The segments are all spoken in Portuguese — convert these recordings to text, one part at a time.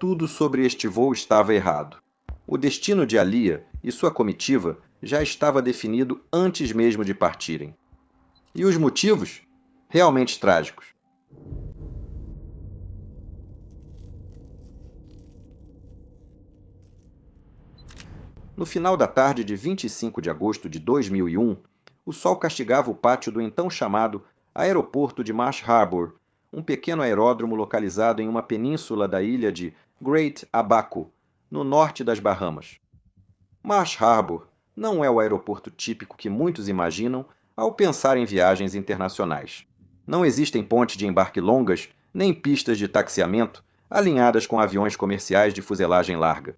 tudo sobre este voo estava errado. O destino de Alia e sua comitiva já estava definido antes mesmo de partirem. E os motivos? Realmente trágicos. No final da tarde de 25 de agosto de 2001, o sol castigava o pátio do então chamado Aeroporto de Marsh Harbour, um pequeno aeródromo localizado em uma península da ilha de Great Abaco, no norte das Bahamas. Marsh Harbour não é o aeroporto típico que muitos imaginam ao pensar em viagens internacionais. Não existem pontes de embarque longas, nem pistas de taxiamento alinhadas com aviões comerciais de fuselagem larga.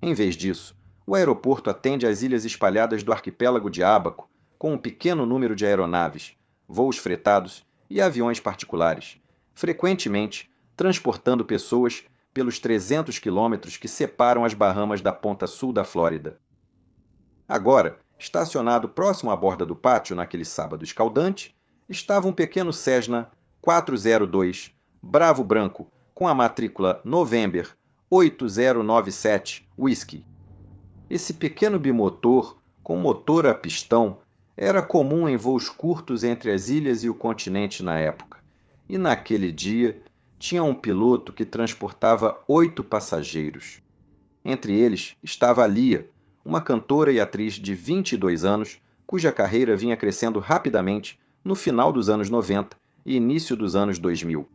Em vez disso, o aeroporto atende às ilhas espalhadas do arquipélago de Ábaco, com um pequeno número de aeronaves, voos fretados e aviões particulares, frequentemente transportando pessoas pelos 300 quilômetros que separam as Bahamas da ponta sul da Flórida. Agora, estacionado próximo à borda do pátio naquele sábado escaldante, estava um pequeno Cessna 402, bravo branco, com a matrícula November 8097 Whisky. Esse pequeno bimotor, com motor a pistão, era comum em voos curtos entre as ilhas e o continente na época. E naquele dia, tinha um piloto que transportava 8 passageiros. Entre eles estava Lia, uma cantora e atriz de 22 anos, cuja carreira vinha crescendo rapidamente no final dos anos 90 e início dos anos 2000.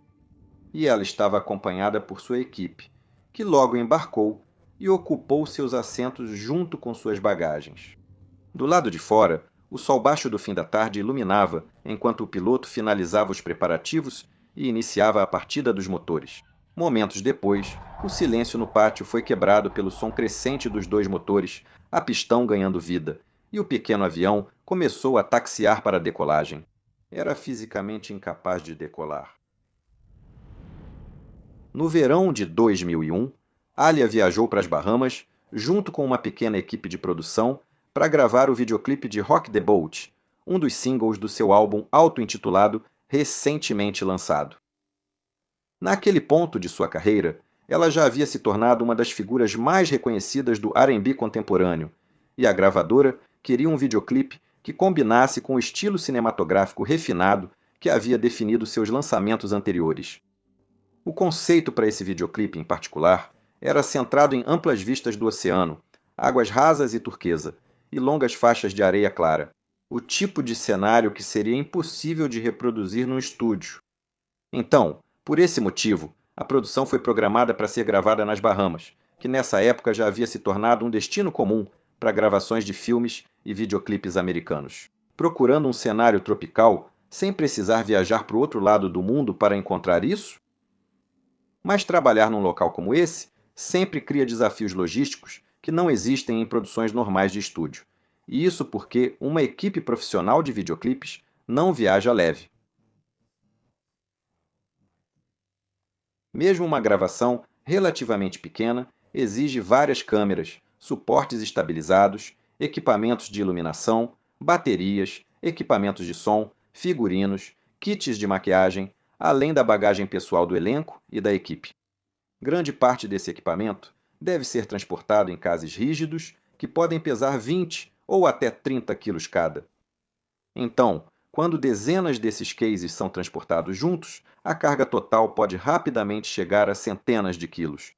E ela estava acompanhada por sua equipe, que logo embarcou e ocupou seus assentos junto com suas bagagens. Do lado de fora, o sol baixo do fim da tarde iluminava enquanto o piloto finalizava os preparativos e iniciava a partida dos motores. Momentos depois, o silêncio no pátio foi quebrado pelo som crescente dos 2 motores, a pistão ganhando vida, e o pequeno avião começou a taxiar para a decolagem. Era fisicamente incapaz de decolar. No verão de 2001, Alia viajou para as Bahamas, junto com uma pequena equipe de produção, para gravar o videoclipe de Rock the Boat, um dos singles do seu álbum auto-intitulado recentemente lançado. Naquele ponto de sua carreira, ela já havia se tornado uma das figuras mais reconhecidas do R&B contemporâneo, e a gravadora queria um videoclipe que combinasse com o estilo cinematográfico refinado que havia definido seus lançamentos anteriores. O conceito para esse videoclipe em particular era centrado em amplas vistas do oceano, águas rasas e turquesa, e longas faixas de areia clara, o tipo de cenário que seria impossível de reproduzir num estúdio. Então, por esse motivo, a produção foi programada para ser gravada nas Bahamas, que nessa época já havia se tornado um destino comum para gravações de filmes e videoclipes americanos. Procurando um cenário tropical, sem precisar viajar para o outro lado do mundo para encontrar isso? Mas trabalhar num local como esse sempre cria desafios logísticos que não existem em produções normais de estúdio. E isso porque uma equipe profissional de videoclipes não viaja leve. Mesmo uma gravação relativamente pequena exige várias câmeras, suportes estabilizados, equipamentos de iluminação, baterias, equipamentos de som, figurinos, kits de maquiagem, além da bagagem pessoal do elenco e da equipe. Grande parte desse equipamento deve ser transportado em cases rígidos que podem pesar 20 ou até 30 quilos cada. Então, quando dezenas desses cases são transportados juntos, a carga total pode rapidamente chegar a centenas de quilos.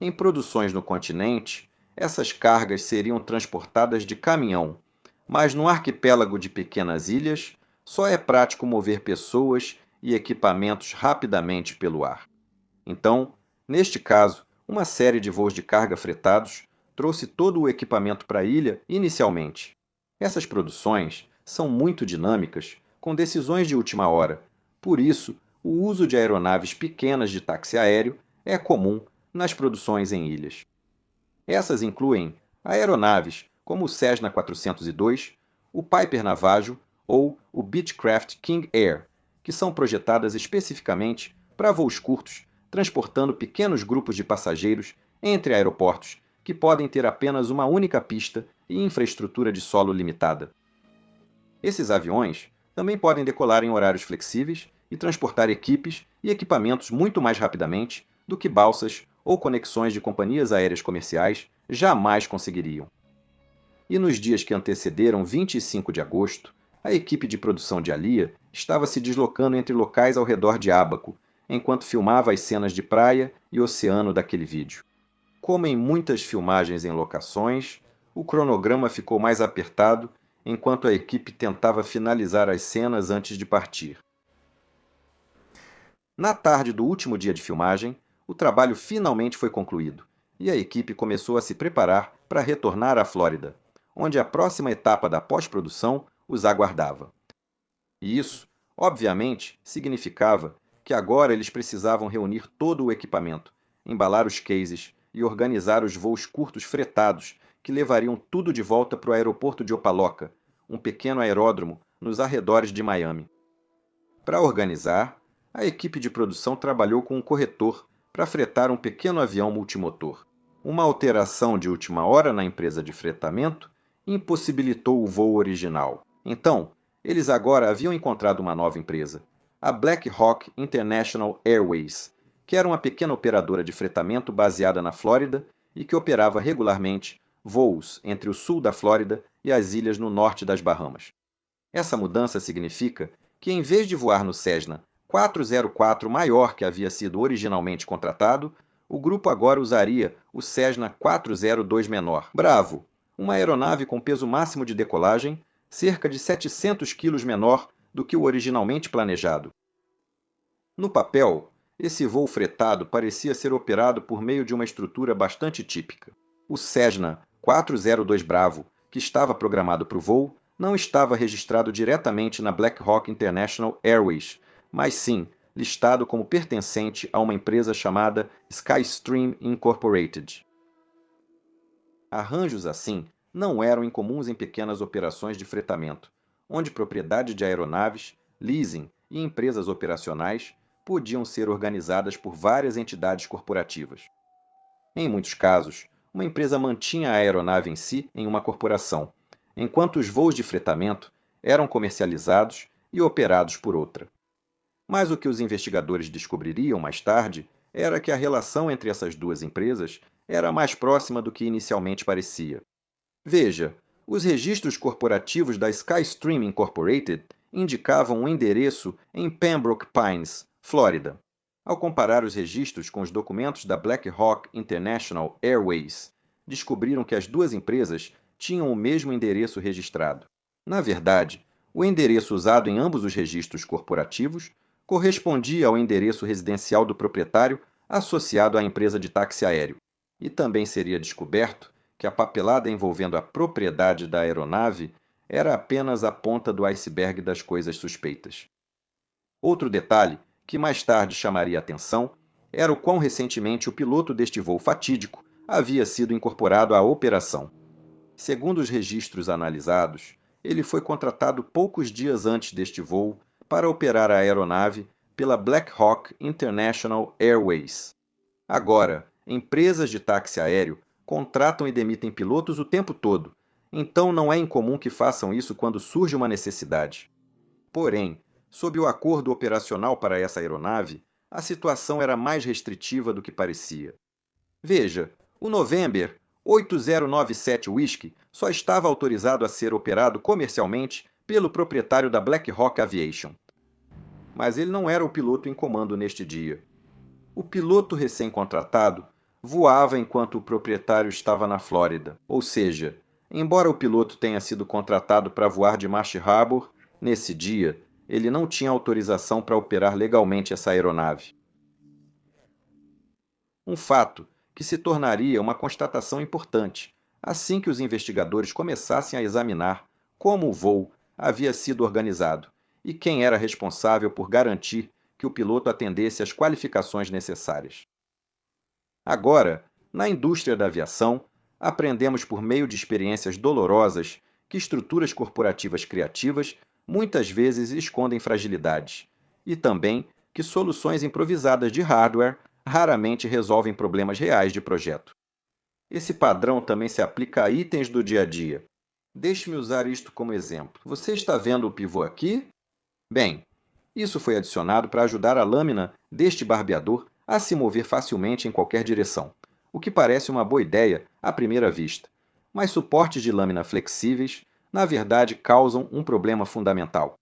Em produções no continente, essas cargas seriam transportadas de caminhão, mas no arquipélago de pequenas ilhas, só é prático mover pessoas e equipamentos rapidamente pelo ar. Então, neste caso, uma série de voos de carga fretados trouxe todo o equipamento para a ilha inicialmente. Essas produções são muito dinâmicas, com decisões de última hora. Por isso, o uso de aeronaves pequenas de táxi aéreo é comum nas produções em ilhas. Essas incluem aeronaves como o Cessna 402, o Piper Navajo ou o Beechcraft King Air, que são projetadas especificamente para voos curtos, transportando pequenos grupos de passageiros entre aeroportos que podem ter apenas uma única pista e infraestrutura de solo limitada. Esses aviões também podem decolar em horários flexíveis e transportar equipes e equipamentos muito mais rapidamente do que balsas ou conexões de companhias aéreas comerciais jamais conseguiriam. E nos dias que antecederam 25 de agosto, a equipe de produção de Alia estava se deslocando entre locais ao redor de Ábaco, enquanto filmava as cenas de praia e oceano daquele vídeo. Como em muitas filmagens em locações, o cronograma ficou mais apertado enquanto a equipe tentava finalizar as cenas antes de partir. Na tarde do último dia de filmagem, o trabalho finalmente foi concluído e a equipe começou a se preparar para retornar à Flórida, onde a próxima etapa da pós-produção os aguardava. E isso, obviamente, significava que agora eles precisavam reunir todo o equipamento, embalar os cases e organizar os voos curtos fretados que levariam tudo de volta para o aeroporto de Opa-locka, um pequeno aeródromo nos arredores de Miami. Para organizar, a equipe de produção trabalhou com um corretor para fretar um pequeno avião multimotor. Uma alteração de última hora na empresa de fretamento impossibilitou o voo original. Então, eles agora haviam encontrado uma nova empresa, a Black Hawk International Airways, que era uma pequena operadora de fretamento baseada na Flórida e que operava regularmente voos entre o sul da Flórida e as ilhas no norte das Bahamas. Essa mudança significa que, em vez de voar no Cessna 404 maior que havia sido originalmente contratado, o grupo agora usaria o Cessna 402 menor, Bravo, uma aeronave com peso máximo de decolagem cerca de 700 quilos menor do que o originalmente planejado. No papel, esse voo fretado parecia ser operado por meio de uma estrutura bastante típica. O Cessna 402 Bravo, que estava programado para o voo, não estava registrado diretamente na Black Hawk International Airways, mas sim listado como pertencente a uma empresa chamada Skystream Incorporated. Arranjos assim não eram incomuns em pequenas operações de fretamento, onde propriedade de aeronaves, leasing e empresas operacionais podiam ser organizadas por várias entidades corporativas. Em muitos casos, uma empresa mantinha a aeronave em si em uma corporação, enquanto os voos de fretamento eram comercializados e operados por outra. Mas o que os investigadores descobririam mais tarde era que a relação entre essas duas empresas era mais próxima do que inicialmente parecia. Veja, os registros corporativos da Skystream Incorporated indicavam um endereço em Pembroke Pines, Flórida. Ao comparar os registros com os documentos da Black Hawk International Airways, descobriram que as duas empresas tinham o mesmo endereço registrado. Na verdade, o endereço usado em ambos os registros corporativos correspondia ao endereço residencial do proprietário associado à empresa de táxi aéreo. E também seria descoberto que a papelada envolvendo a propriedade da aeronave era apenas a ponta do iceberg das coisas suspeitas. Outro detalhe, que mais tarde chamaria a atenção, era o quão recentemente o piloto deste voo fatídico havia sido incorporado à operação. Segundo os registros analisados, ele foi contratado poucos dias antes deste voo para operar a aeronave pela Black Hawk International Airways. Agora, empresas de táxi aéreo contratam e demitem pilotos o tempo todo, então não é incomum que façam isso quando surge uma necessidade. Porém, sob o acordo operacional para essa aeronave, a situação era mais restritiva do que parecia. Veja, o November 8097 Whiskey só estava autorizado a ser operado comercialmente pelo proprietário da Black Hawk Aviation. Mas ele não era o piloto em comando neste dia. O piloto recém-contratado voava enquanto o proprietário estava na Flórida, ou seja, embora o piloto tenha sido contratado para voar de Marsh Harbor, nesse dia ele não tinha autorização para operar legalmente essa aeronave. Um fato que se tornaria uma constatação importante assim que os investigadores começassem a examinar como o voo havia sido organizado e quem era responsável por garantir que o piloto atendesse às qualificações necessárias. Agora, na indústria da aviação, aprendemos por meio de experiências dolorosas que estruturas corporativas criativas muitas vezes escondem fragilidades, e também que soluções improvisadas de hardware raramente resolvem problemas reais de projeto. Esse padrão também se aplica a itens do dia a dia. Deixe-me usar isto como exemplo. Você está vendo o pivô aqui? Bem, isso foi adicionado para ajudar a lâmina deste barbeador a se mover facilmente em qualquer direção, o que parece uma boa ideia à primeira vista. Mas suportes de lâmina flexíveis, na verdade, causam um problema fundamental.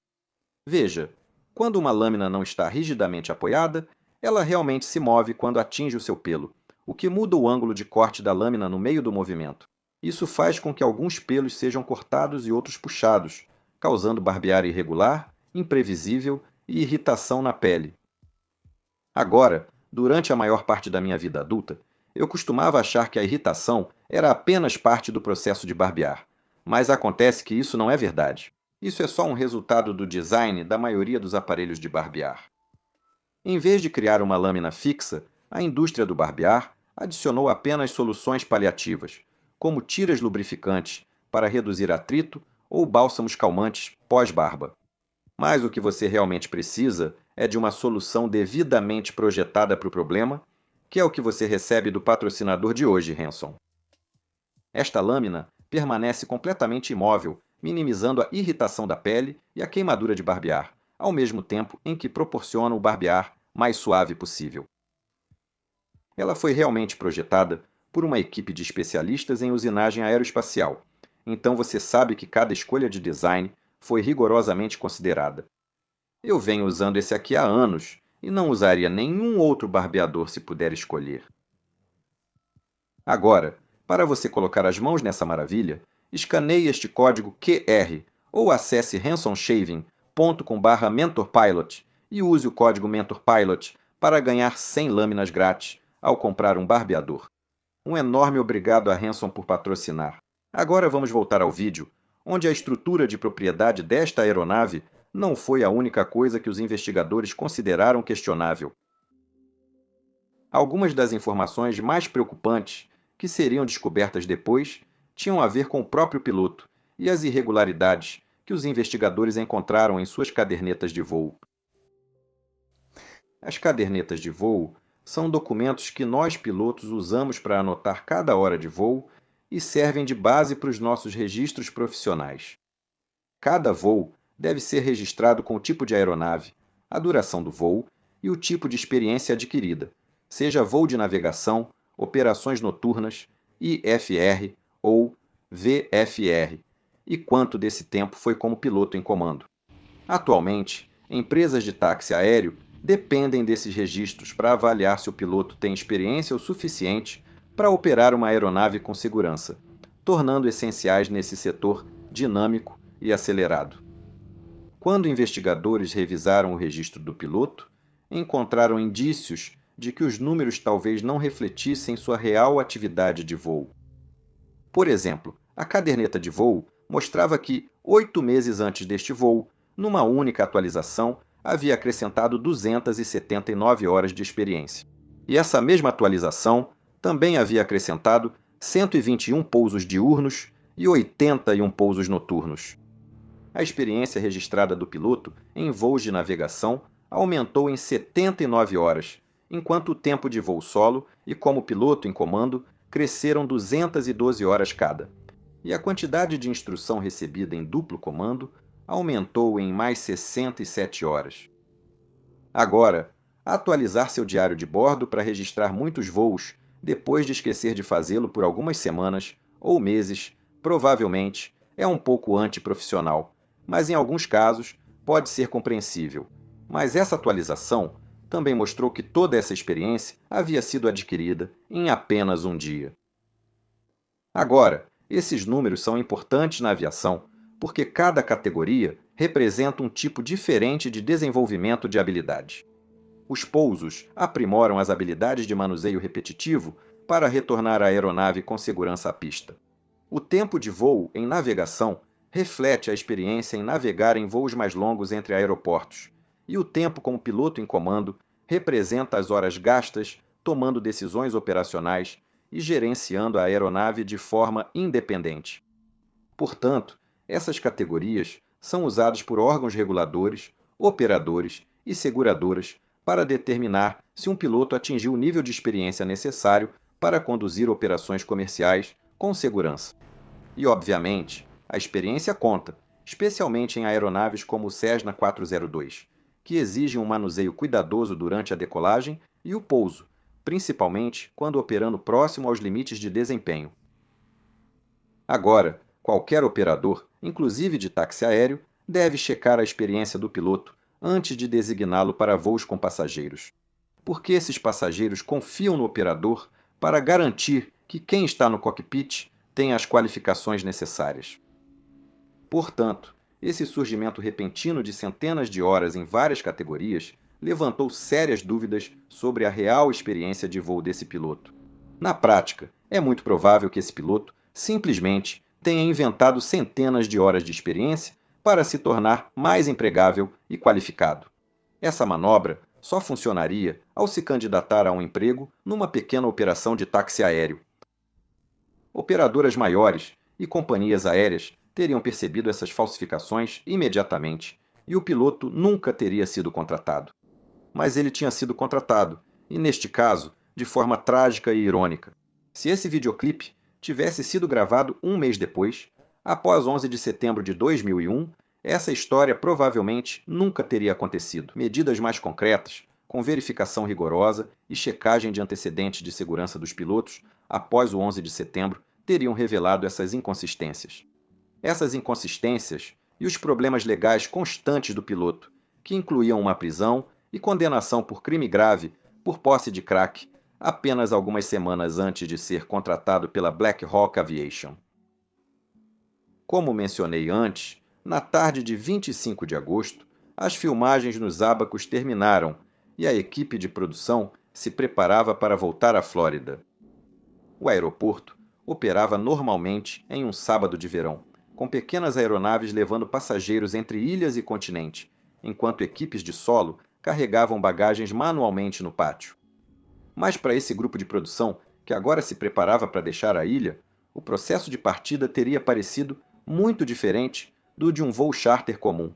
Veja, quando uma lâmina não está rigidamente apoiada, ela realmente se move quando atinge o seu pelo, o que muda o ângulo de corte da lâmina no meio do movimento. Isso faz com que alguns pelos sejam cortados e outros puxados, causando barbear irregular, imprevisível e irritação na pele. Agora, durante a maior parte da minha vida adulta, eu costumava achar que a irritação era apenas parte do processo de barbear, mas acontece que isso não é verdade. Isso é só um resultado do design da maioria dos aparelhos de barbear. Em vez de criar uma lâmina fixa, a indústria do barbear adicionou apenas soluções paliativas, como tiras lubrificantes para reduzir atrito ou bálsamos calmantes pós-barba. Mas o que você realmente precisa é de uma solução devidamente projetada para o problema, que é o que você recebe do patrocinador de hoje, Hanson. Esta lâmina permanece completamente imóvel, minimizando a irritação da pele e a queimadura de barbear, ao mesmo tempo em que proporciona o barbear mais suave possível. Ela foi realmente projetada por uma equipe de especialistas em usinagem aeroespacial, então você sabe que cada escolha de design foi rigorosamente considerada. Eu venho usando esse aqui há anos e não usaria nenhum outro barbeador se puder escolher. Agora, para você colocar as mãos nessa maravilha, escaneie este código QR ou acesse hansonshaving.com/mentorpilot e use o código MentorPilot para ganhar 100 lâminas grátis ao comprar um barbeador. Um enorme obrigado a Hanson por patrocinar. Agora vamos voltar ao vídeo, onde a estrutura de propriedade desta aeronave não foi a única coisa que os investigadores consideraram questionável. Algumas das informações mais preocupantes que seriam descobertas depois tinham a ver com o próprio piloto e as irregularidades que os investigadores encontraram em suas cadernetas de voo. As cadernetas de voo são documentos que nós pilotos usamos para anotar cada hora de voo e servem de base para os nossos registros profissionais. Cada voo deve ser registrado com o tipo de aeronave, a duração do voo e o tipo de experiência adquirida, seja voo de navegação, operações noturnas, IFR ou VFR, e quanto desse tempo foi como piloto em comando. Atualmente, empresas de táxi aéreo dependem desses registros para avaliar se o piloto tem experiência o suficiente para operar uma aeronave com segurança, tornando essenciais nesse setor dinâmico e acelerado. Quando investigadores revisaram o registro do piloto, encontraram indícios de que os números talvez não refletissem sua real atividade de voo. Por exemplo, a caderneta de voo mostrava que, 8 meses antes deste voo, numa única atualização, havia acrescentado 279 horas de experiência. E essa mesma atualização também havia acrescentado 121 pousos diurnos e 81 pousos noturnos. A experiência registrada do piloto em voos de navegação aumentou em 79 horas, enquanto o tempo de voo solo e como piloto em comando cresceram 212 horas cada. E a quantidade de instrução recebida em duplo comando aumentou em mais 67 horas. Agora, atualizar seu diário de bordo para registrar muitos voos, depois de esquecer de fazê-lo por algumas semanas ou meses, provavelmente é um pouco antiprofissional, mas em alguns casos pode ser compreensível. Mas essa atualização também mostrou que toda essa experiência havia sido adquirida em apenas um dia. Agora, esses números são importantes na aviação porque cada categoria representa um tipo diferente de desenvolvimento de habilidade. Os pousos aprimoram as habilidades de manuseio repetitivo para retornar a aeronave com segurança à pista. O tempo de voo em navegação reflete a experiência em navegar em voos mais longos entre aeroportos, e o tempo como piloto em comando representa as horas gastas tomando decisões operacionais e gerenciando a aeronave de forma independente. Portanto, essas categorias são usadas por órgãos reguladores, operadores e seguradoras para determinar se um piloto atingiu o nível de experiência necessário para conduzir operações comerciais com segurança. E, obviamente, a experiência conta, especialmente em aeronaves como o Cessna 402, que exigem um manuseio cuidadoso durante a decolagem e o pouso, principalmente quando operando próximo aos limites de desempenho. Agora, qualquer operador, inclusive de táxi aéreo, deve checar a experiência do piloto antes de designá-lo para voos com passageiros, porque esses passageiros confiam no operador para garantir que quem está no cockpit tem as qualificações necessárias. Portanto, esse surgimento repentino de centenas de horas em várias categorias levantou sérias dúvidas sobre a real experiência de voo desse piloto. Na prática, é muito provável que esse piloto simplesmente tenha inventado centenas de horas de experiência para se tornar mais empregável e qualificado. Essa manobra só funcionaria ao se candidatar a um emprego numa pequena operação de táxi aéreo. Operadoras maiores e companhias aéreas teriam percebido essas falsificações imediatamente e o piloto nunca teria sido contratado. Mas ele tinha sido contratado, e neste caso, de forma trágica e irônica. Se esse videoclipe tivesse sido gravado um mês depois, após 11 de setembro de 2001, essa história provavelmente nunca teria acontecido. Medidas mais concretas, com verificação rigorosa e checagem de antecedentes de segurança dos pilotos após o 11 de setembro, teriam revelado essas inconsistências. Essas inconsistências e os problemas legais constantes do piloto, que incluíam uma prisão e condenação por crime grave por posse de crack apenas algumas semanas antes de ser contratado pela Black Hawk Aviation. Como mencionei antes, na tarde de 25 de agosto, as filmagens nos Abacus terminaram e a equipe de produção se preparava para voltar à Flórida. O aeroporto operava normalmente em um sábado de verão, com pequenas aeronaves levando passageiros entre ilhas e continente, enquanto equipes de solo carregavam bagagens manualmente no pátio. Mas para esse grupo de produção, que agora se preparava para deixar a ilha, o processo de partida teria parecido muito diferente do de um voo charter comum.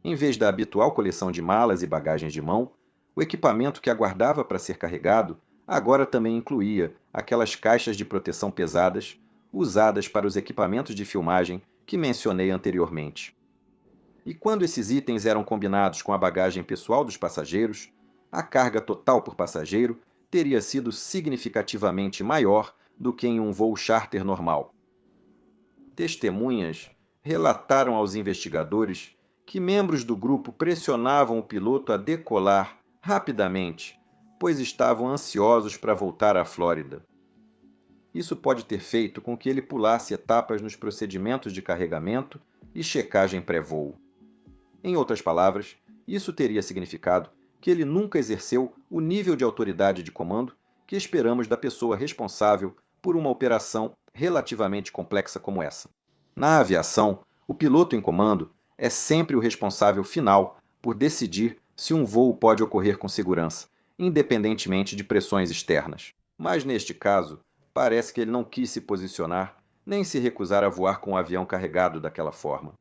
Em vez da habitual coleção de malas e bagagens de mão, o equipamento que aguardava para ser carregado agora também incluía aquelas caixas de proteção pesadas usadas para os equipamentos de filmagem que mencionei anteriormente. E quando esses itens eram combinados com a bagagem pessoal dos passageiros, a carga total por passageiro teria sido significativamente maior do que em um voo charter normal. Testemunhas relataram aos investigadores que membros do grupo pressionavam o piloto a decolar rapidamente, pois estavam ansiosos para voltar à Flórida. Isso pode ter feito com que ele pulasse etapas nos procedimentos de carregamento e checagem pré-voo. Em outras palavras, isso teria significado que ele nunca exerceu o nível de autoridade de comando que esperamos da pessoa responsável por uma operação relativamente complexa como essa. Na aviação, o piloto em comando é sempre o responsável final por decidir se um voo pode ocorrer com segurança, independentemente de pressões externas. Mas neste caso, parece que ele não quis se posicionar nem se recusar a voar com o avião carregado daquela forma.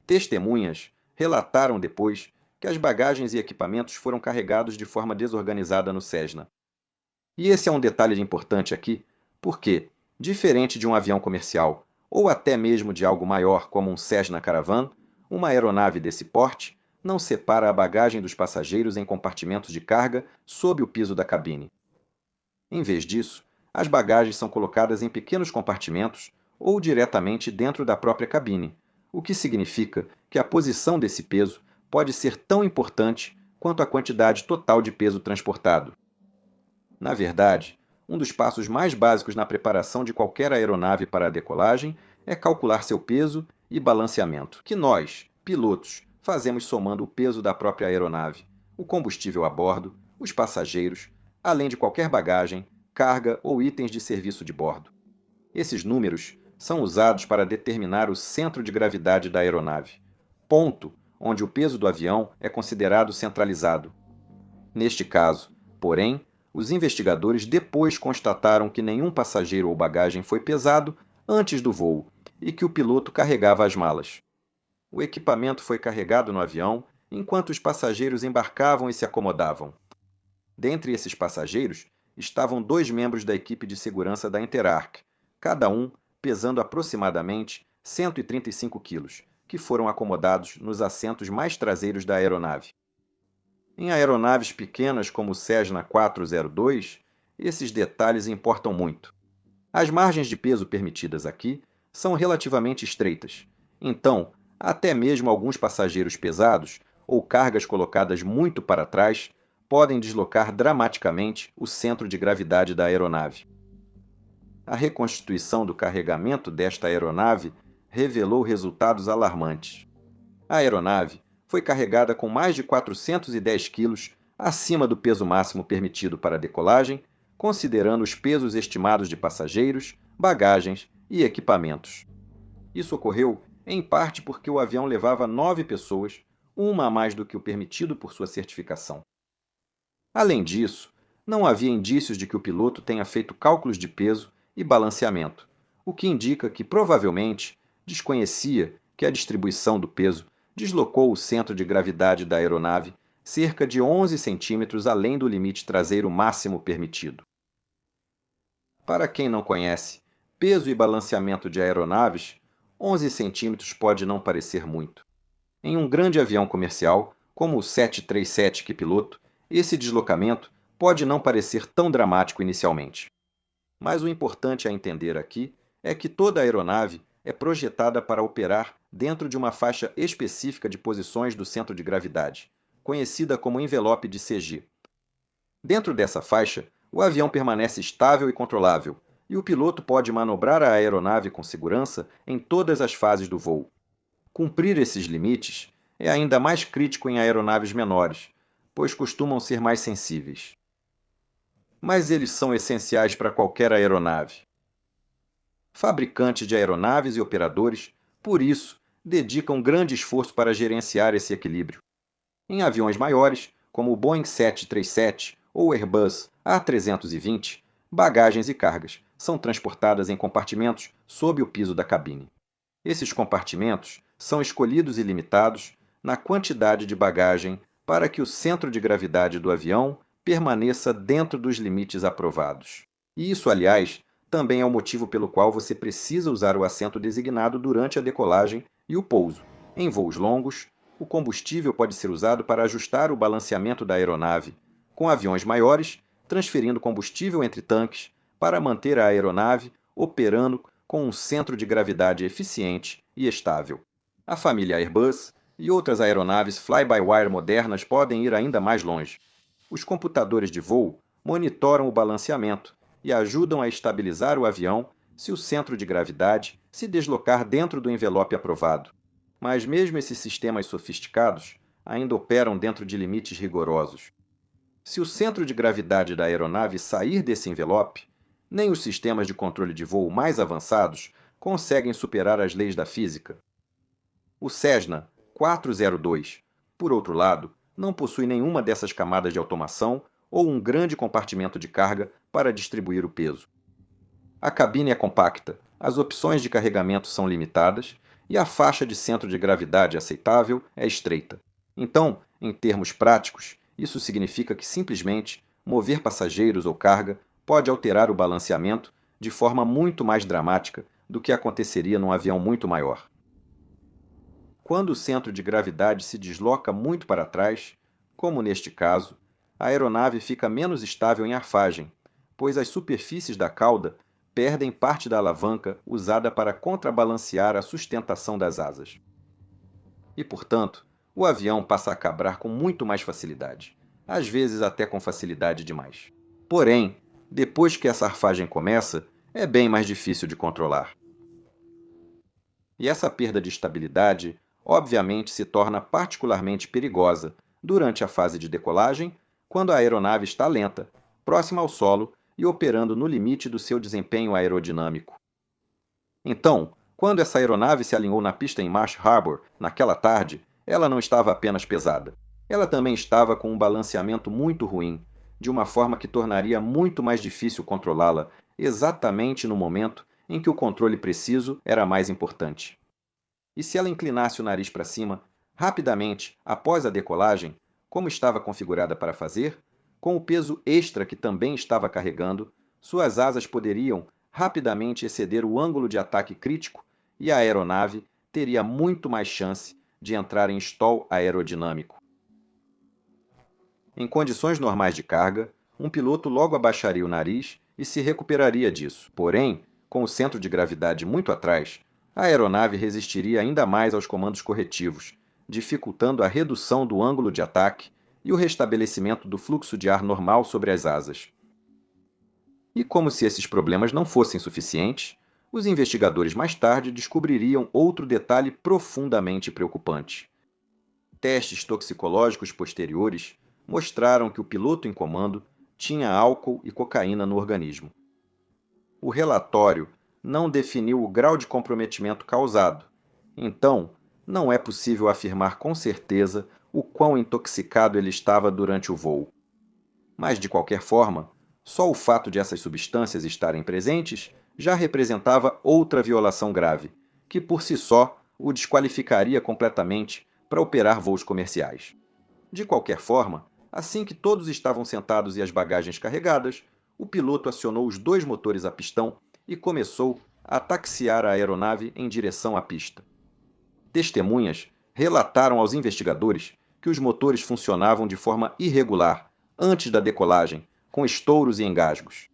Testemunhas relataram depois que as bagagens e equipamentos foram carregados de forma desorganizada no Cessna. E esse é um detalhe importante aqui, porque, diferente de um avião comercial, ou até mesmo de algo maior como um Cessna Caravan, uma aeronave desse porte não separa a bagagem dos passageiros em compartimentos de carga sob o piso da cabine. Em vez disso, as bagagens são colocadas em pequenos compartimentos ou diretamente dentro da própria cabine, o que significa que a posição desse peso pode ser tão importante quanto a quantidade total de peso transportado. Na verdade, um dos passos mais básicos na preparação de qualquer aeronave para a decolagem é calcular seu peso e balanceamento, que nós, pilotos, fazemos somando o peso da própria aeronave, o combustível a bordo, os passageiros, além de qualquer bagagem, carga ou itens de serviço de bordo. Esses números são usados para determinar o centro de gravidade da aeronave, ponto onde o peso do avião é considerado centralizado. Neste caso, porém, os investigadores depois constataram que nenhum passageiro ou bagagem foi pesado antes do voo e que o piloto carregava as malas. O equipamento foi carregado no avião enquanto os passageiros embarcavam e se acomodavam. Dentre esses passageiros estavam 2 membros da equipe de segurança da Interarc, cada um pesando aproximadamente 135 quilos, que foram acomodados nos assentos mais traseiros da aeronave. Em aeronaves pequenas como o Cessna 402, esses detalhes importam muito. As margens de peso permitidas aqui são relativamente estreitas, então, até mesmo alguns passageiros pesados ou cargas colocadas muito para trás podem deslocar dramaticamente o centro de gravidade da aeronave. A reconstituição do carregamento desta aeronave revelou resultados alarmantes. A aeronave foi carregada com mais de 410 quilos acima do peso máximo permitido para a decolagem, considerando os pesos estimados de passageiros, bagagens e equipamentos. Isso ocorreu, em parte, porque o avião levava 9 pessoas, uma a mais do que o permitido por sua certificação. Além disso, não havia indícios de que o piloto tenha feito cálculos de peso e balanceamento, o que indica que provavelmente desconhecia que a distribuição do peso deslocou o centro de gravidade da aeronave cerca de 11 centímetros além do limite traseiro máximo permitido. Para quem não conhece, peso e balanceamento de aeronaves, 11 centímetros pode não parecer muito. Em um grande avião comercial, como o 737 que piloto, esse deslocamento pode não parecer tão dramático inicialmente. Mas o importante a entender aqui é que toda aeronave é projetada para operar dentro de uma faixa específica de posições do centro de gravidade, conhecida como envelope de CG. Dentro dessa faixa, o avião permanece estável e controlável, e o piloto pode manobrar a aeronave com segurança em todas as fases do voo. Cumprir esses limites é ainda mais crítico em aeronaves menores, pois costumam ser mais sensíveis. Mas eles são essenciais para qualquer aeronave. Fabricantes de aeronaves e operadores, por isso, dedicam grande esforço para gerenciar esse equilíbrio. Em aviões maiores, como o Boeing 737 ou o Airbus A320, bagagens e cargas são transportadas em compartimentos sob o piso da cabine. Esses compartimentos são escolhidos e limitados na quantidade de bagagem para que o centro de gravidade do avião permaneça dentro dos limites aprovados. E isso, aliás, também é o motivo pelo qual você precisa usar o assento designado durante a decolagem e o pouso. Em voos longos, o combustível pode ser usado para ajustar o balanceamento da aeronave, com aviões maiores, transferindo combustível entre tanques para manter a aeronave operando com um centro de gravidade eficiente e estável. A família Airbus e outras aeronaves fly-by-wire modernas podem ir ainda mais longe. Os computadores de voo monitoram o balanceamento e ajudam a estabilizar o avião se o centro de gravidade se deslocar dentro do envelope aprovado. Mas mesmo esses sistemas sofisticados ainda operam dentro de limites rigorosos. Se o centro de gravidade da aeronave sair desse envelope, nem os sistemas de controle de voo mais avançados conseguem superar as leis da física. O Cessna 402, por outro lado, não possui nenhuma dessas camadas de automação ou um grande compartimento de carga para distribuir o peso. A cabine é compacta, as opções de carregamento são limitadas e a faixa de centro de gravidade aceitável é estreita. Então, em termos práticos, isso significa que simplesmente mover passageiros ou carga pode alterar o balanceamento de forma muito mais dramática do que aconteceria num avião muito maior. Quando o centro de gravidade se desloca muito para trás, como neste caso, a aeronave fica menos estável em arfagem, pois as superfícies da cauda perdem parte da alavanca usada para contrabalancear a sustentação das asas. E, portanto, o avião passa a cabrar com muito mais facilidade, às vezes até com facilidade demais. Porém, depois que essa arfagem começa, é bem mais difícil de controlar. E essa perda de estabilidade, obviamente, se torna particularmente perigosa durante a fase de decolagem, quando a aeronave está lenta, próxima ao solo e operando no limite do seu desempenho aerodinâmico. Então, quando essa aeronave se alinhou na pista em Marsh Harbor naquela tarde, ela não estava apenas pesada. Ela também estava com um balanceamento muito ruim, de uma forma que tornaria muito mais difícil controlá-la, exatamente no momento em que o controle preciso era mais importante. E se ela inclinasse o nariz para cima, rapidamente, após a decolagem, como estava configurada para fazer, com o peso extra que também estava carregando, suas asas poderiam rapidamente exceder o ângulo de ataque crítico e a aeronave teria muito mais chance de entrar em stall aerodinâmico. Em condições normais de carga, um piloto logo abaixaria o nariz e se recuperaria disso. Porém, com o centro de gravidade muito atrás, a aeronave resistiria ainda mais aos comandos corretivos, dificultando a redução do ângulo de ataque e o restabelecimento do fluxo de ar normal sobre as asas. E como se esses problemas não fossem suficientes, os investigadores mais tarde descobririam outro detalhe profundamente preocupante. Testes toxicológicos posteriores mostraram que o piloto em comando tinha álcool e cocaína no organismo. O relatório não definiu o grau de comprometimento causado, então não é possível afirmar com certeza o quão intoxicado ele estava durante o voo. Mas, de qualquer forma, só o fato de essas substâncias estarem presentes já representava outra violação grave, que por si só o desqualificaria completamente para operar voos comerciais. De qualquer forma, assim que todos estavam sentados e as bagagens carregadas, o piloto acionou os dois motores a pistão e começou a taxiar a aeronave em direção à pista. Testemunhas relataram aos investigadores que os motores funcionavam de forma irregular antes da decolagem, com estouros e engasgos.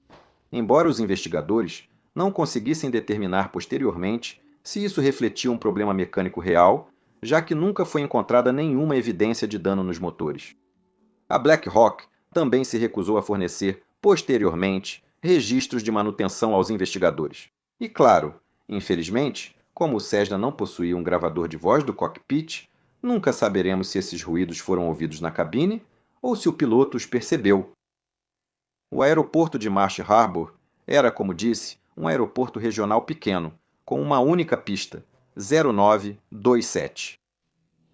Embora os investigadores não conseguissem determinar posteriormente se isso refletia um problema mecânico real, já que nunca foi encontrada nenhuma evidência de dano nos motores. A Black Hawk também se recusou a fornecer, posteriormente, registros de manutenção aos investigadores. E claro, infelizmente, como o Cessna não possuía um gravador de voz do cockpit, nunca saberemos se esses ruídos foram ouvidos na cabine ou se o piloto os percebeu. O aeroporto de Marsh Harbor era, como disse, um aeroporto regional pequeno, com uma única pista, 0927.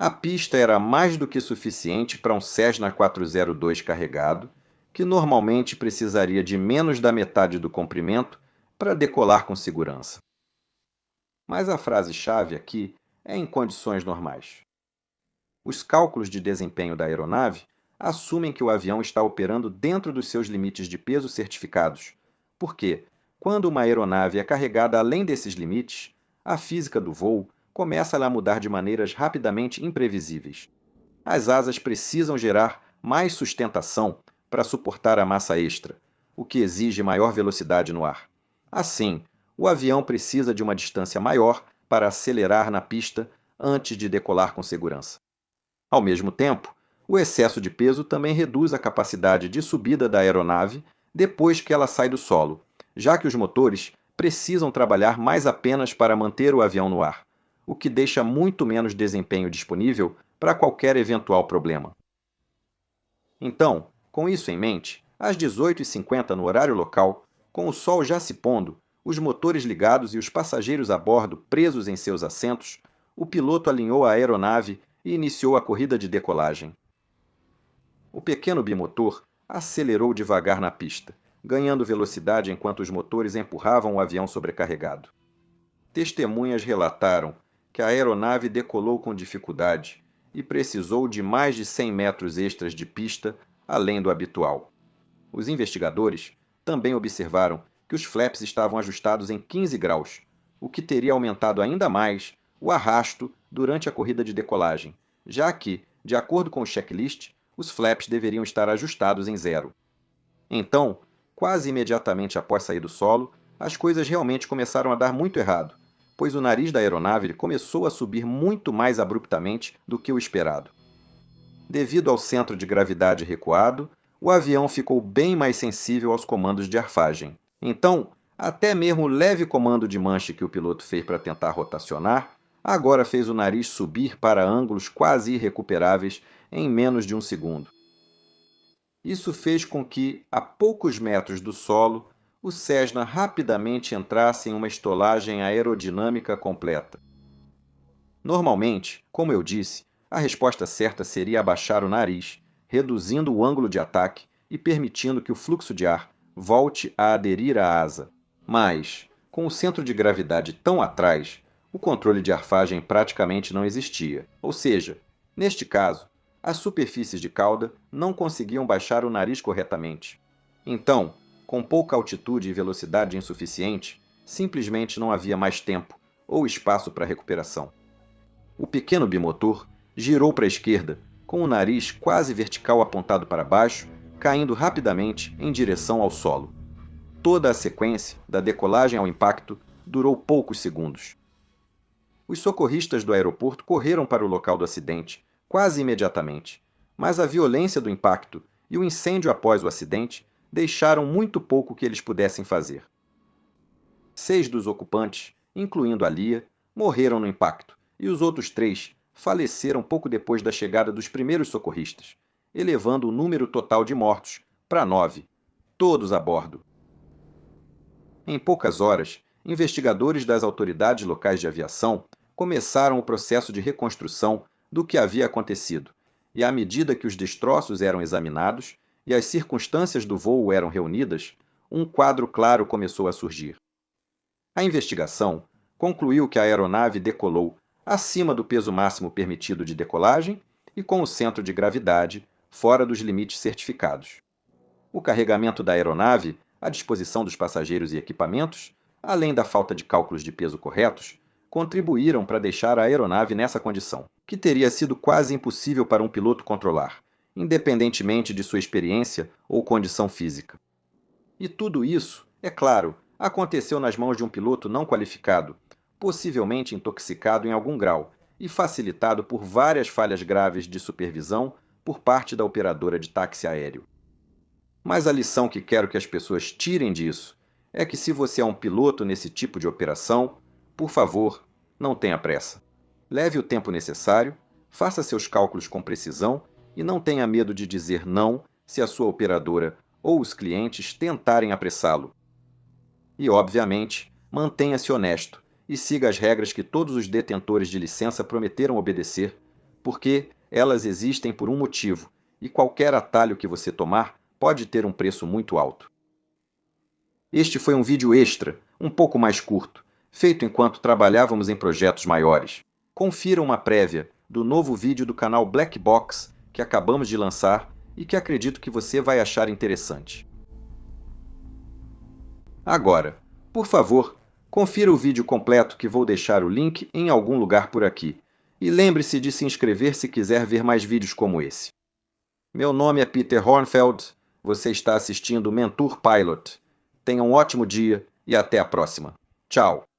A pista era mais do que suficiente para um Cessna 402 carregado, que normalmente precisaria de menos da metade do comprimento para decolar com segurança. Mas a frase-chave aqui é em condições normais. Os cálculos de desempenho da aeronave assumem que o avião está operando dentro dos seus limites de peso certificados, porque, quando uma aeronave é carregada além desses limites, a física do voo começa a mudar de maneiras rapidamente imprevisíveis. As asas precisam gerar mais sustentação para suportar a massa extra, o que exige maior velocidade no ar. Assim, o avião precisa de uma distância maior para acelerar na pista antes de decolar com segurança. Ao mesmo tempo, o excesso de peso também reduz a capacidade de subida da aeronave depois que ela sai do solo, já que os motores precisam trabalhar mais apenas para manter o avião no ar, o que deixa muito menos desempenho disponível para qualquer eventual problema. Então, com isso em mente, às 18h50 no horário local, com o sol já se pondo, os motores ligados e os passageiros a bordo presos em seus assentos, o piloto alinhou a aeronave e iniciou a corrida de decolagem. O pequeno bimotor acelerou devagar na pista, ganhando velocidade enquanto os motores empurravam o avião sobrecarregado. Testemunhas relataram que a aeronave decolou com dificuldade e precisou de mais de 100 metros extras de pista além do habitual. Os investigadores também observaram que os flaps estavam ajustados em 15 graus, o que teria aumentado ainda mais o arrasto durante a corrida de decolagem, já que, de acordo com o checklist, os flaps deveriam estar ajustados em 0. Então, quase imediatamente após sair do solo, as coisas realmente começaram a dar muito errado, pois o nariz da aeronave começou a subir muito mais abruptamente do que o esperado. Devido ao centro de gravidade recuado, o avião ficou bem mais sensível aos comandos de arfagem. Então, até mesmo o leve comando de manche que o piloto fez para tentar rotacionar, agora fez o nariz subir para ângulos quase irrecuperáveis em menos de um segundo. Isso fez com que, a poucos metros do solo, o Cessna rapidamente entrasse em uma estolagem aerodinâmica completa. Normalmente, como eu disse, a resposta certa seria abaixar o nariz, reduzindo o ângulo de ataque e permitindo que o fluxo de ar volte a aderir à asa. Mas, com o centro de gravidade tão atrás, o controle de arfagem praticamente não existia. Ou seja, neste caso, as superfícies de cauda não conseguiam baixar o nariz corretamente. Então, com pouca altitude e velocidade insuficiente, simplesmente não havia mais tempo ou espaço para recuperação. O pequeno bimotor girou para a esquerda, com o nariz quase vertical apontado para baixo, caindo rapidamente em direção ao solo. Toda a sequência, da decolagem ao impacto, durou poucos segundos. Os socorristas do aeroporto correram para o local do acidente, quase imediatamente, mas a violência do impacto e o incêndio após o acidente deixaram muito pouco que eles pudessem fazer. 6 dos ocupantes, incluindo a Lia, morreram no impacto, e os outros 3 faleceram pouco depois da chegada dos primeiros socorristas, elevando o número total de mortos para 9, todos a bordo. Em poucas horas, investigadores das autoridades locais de aviação começaram o processo de reconstrução do que havia acontecido, e à medida que os destroços eram examinados e as circunstâncias do voo eram reunidas, um quadro claro começou a surgir. A investigação concluiu que a aeronave decolou acima do peso máximo permitido de decolagem e com o centro de gravidade fora dos limites certificados. O carregamento da aeronave, à disposição dos passageiros e equipamentos, além da falta de cálculos de peso corretos, contribuíram para deixar a aeronave nessa condição, que teria sido quase impossível para um piloto controlar, independentemente de sua experiência ou condição física. E tudo isso, é claro, aconteceu nas mãos de um piloto não qualificado, possivelmente intoxicado em algum grau e facilitado por várias falhas graves de supervisão por parte da operadora de táxi aéreo. Mas a lição que quero que as pessoas tirem disso é que se você é um piloto nesse tipo de operação, por favor, não tenha pressa. Leve o tempo necessário, faça seus cálculos com precisão e não tenha medo de dizer não se a sua operadora ou os clientes tentarem apressá-lo. E, obviamente, mantenha-se honesto e siga as regras que todos os detentores de licença prometeram obedecer, porque elas existem por um motivo e qualquer atalho que você tomar pode ter um preço muito alto. Este foi um vídeo extra, um pouco mais curto, feito enquanto trabalhávamos em projetos maiores. Confira uma prévia do novo vídeo do canal Black Box que acabamos de lançar e que acredito que você vai achar interessante. Agora, por favor, confira o vídeo completo que vou deixar o link em algum lugar por aqui. E lembre-se de se inscrever se quiser ver mais vídeos como esse. Meu nome é Peter Hornfeld, você está assistindo Mentor Pilot. Tenha um ótimo dia e até a próxima. Tchau!